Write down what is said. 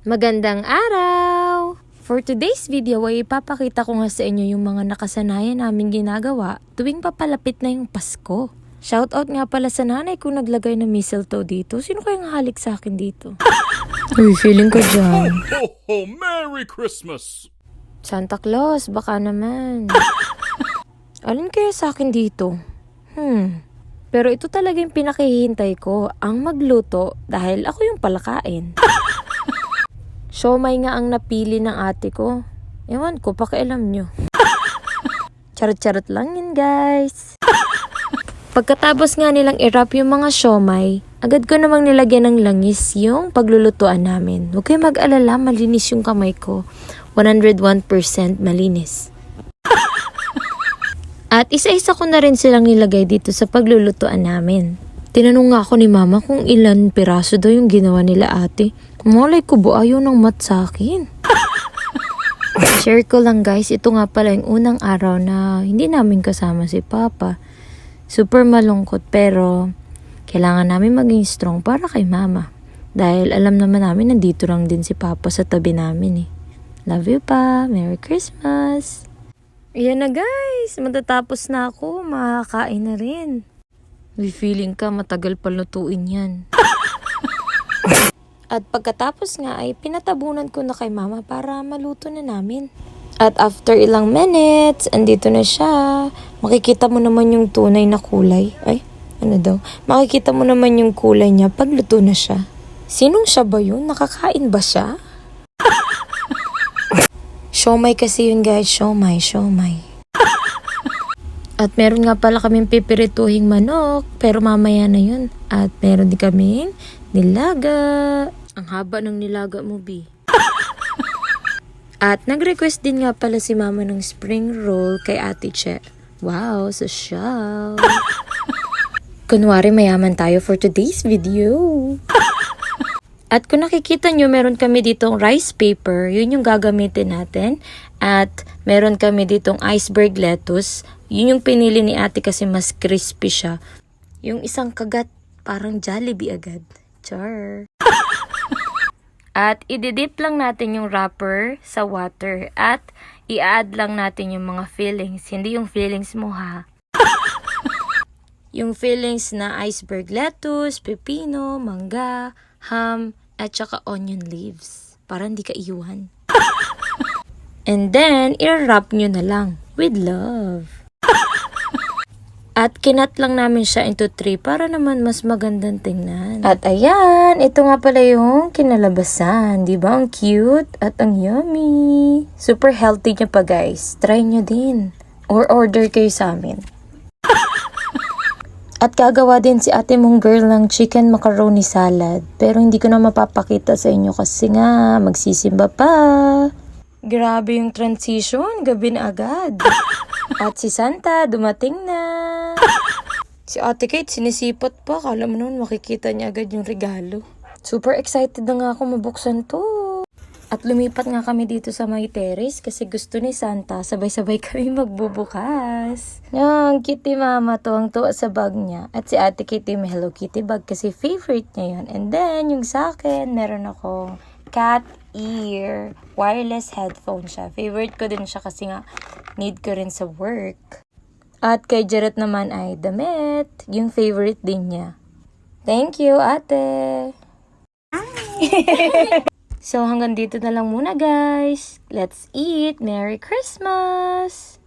Magandang araw! For today's video ay ipapakita ko nga sa inyo yung mga nakasanayan namin ginagawa tuwing papalapit na yung Pasko. Shoutout nga pala sa nanay kung naglagay ng mistletoe dito. Sino kayang halik sa akin dito? Uy, feeling ko dyan. Ho, ho, Merry Christmas! Santa Claus, baka naman. Alin kaya sa akin dito? Pero ito talaga yung pinakihintay ko, ang magluto dahil ako yung palakain. Siomay nga ang napili ng ate ko. Ewan ko, pakialam nyo. Charot-charot lang yun, guys. Pagkatapos nga nilang i-wrap yung mga siomay, agad ko namang nilagyan ng langis yung paglulutuan namin. Huwag kayo mag-alala, malinis yung kamay ko. 101% malinis. At isa-isa ko na rin silang nilagay dito sa paglulutuan namin. Tinanong nga ako ni mama kung ilan piraso daw yung ginawa nila ate. Malay ko ba ayaw ng mat sa akin? Share ko lang guys, ito nga pala yung unang araw na hindi namin kasama si Papa. Super malungkot pero kailangan namin maging strong para kay mama. Dahil alam naman namin nandito lang din si Papa sa tabi namin eh. Love you pa, Merry Christmas! Ayan na guys, matatapos na ako, makakain na rin. May feeling ka matagal pa lutuin yan. At pagkatapos nga ay pinatabunan ko na kay mama para maluto na namin. At after ilang minutes, andito na siya. Makikita mo naman yung tunay na kulay. Ay, ano daw? Makikita mo naman yung kulay niya pag luto na siya. Sinong siya ba yun? Nakakain ba siya? Siomay kasi yun guys, siomay. At meron nga pala kaming pipirituhing manok, pero mamaya na yun. At meron din kaming nilaga. Ang haba ng nilaga mo, B. At nag-request din nga pala si mama ng spring roll kay Ate Che. Wow, social. Kunwari mayaman tayo for today's video. At kung nakikita nyo, meron kami ditong rice paper. Yun yung gagamitin natin. At meron kami ditong iceberg lettuce. Yun yung pinili ni ate kasi mas crispy siya. Yung isang kagat, parang Jollibee agad. Char. At ididip lang natin yung wrapper sa water. At i-add lang natin yung mga fillings. Hindi yung fillings mo ha. Yung fillings na iceberg lettuce, pepino, mangga, ham, at saka onion leaves. Para hindi ka iwan. And then, i-wrap nyo na lang with love. At kinat lang namin siya into 3 para naman mas magandang tingnan. At ayan, ito nga pala yung kinalabasan. Diba? Ang cute at ang yummy. Super healthy niya pa guys. Try nyo din. Or order kayo sa amin. At gagawa din si ate mong girl ng chicken macaroni salad. Pero hindi ko na mapapakita sa inyo kasi nga magsisimba pa. Grabe yung transition, gabi na agad. At si Santa, dumating na. Si Ate Kate, sinisipot pa. Kala mo naman makikita niya agad yung regalo. Super excited na nga ako mabuksan to. At lumipat nga kami dito sa may terrace kasi gusto ni Santa. Sabay-sabay kami magbubukas. Ang cute ni Mama, tuwang-tuwa sa bag niya. At si Ate Kate may Hello Kitty bag kasi favorite niya yun. And then, yung sa akin, meron akong cat ear wireless headphone siya. Favorite ko din siya kasi nga need ko rin sa work. At kay Jared naman ay damit. Yung favorite din niya. Thank you, ate! So hanggang dito na lang muna guys. Let's eat! Merry Christmas!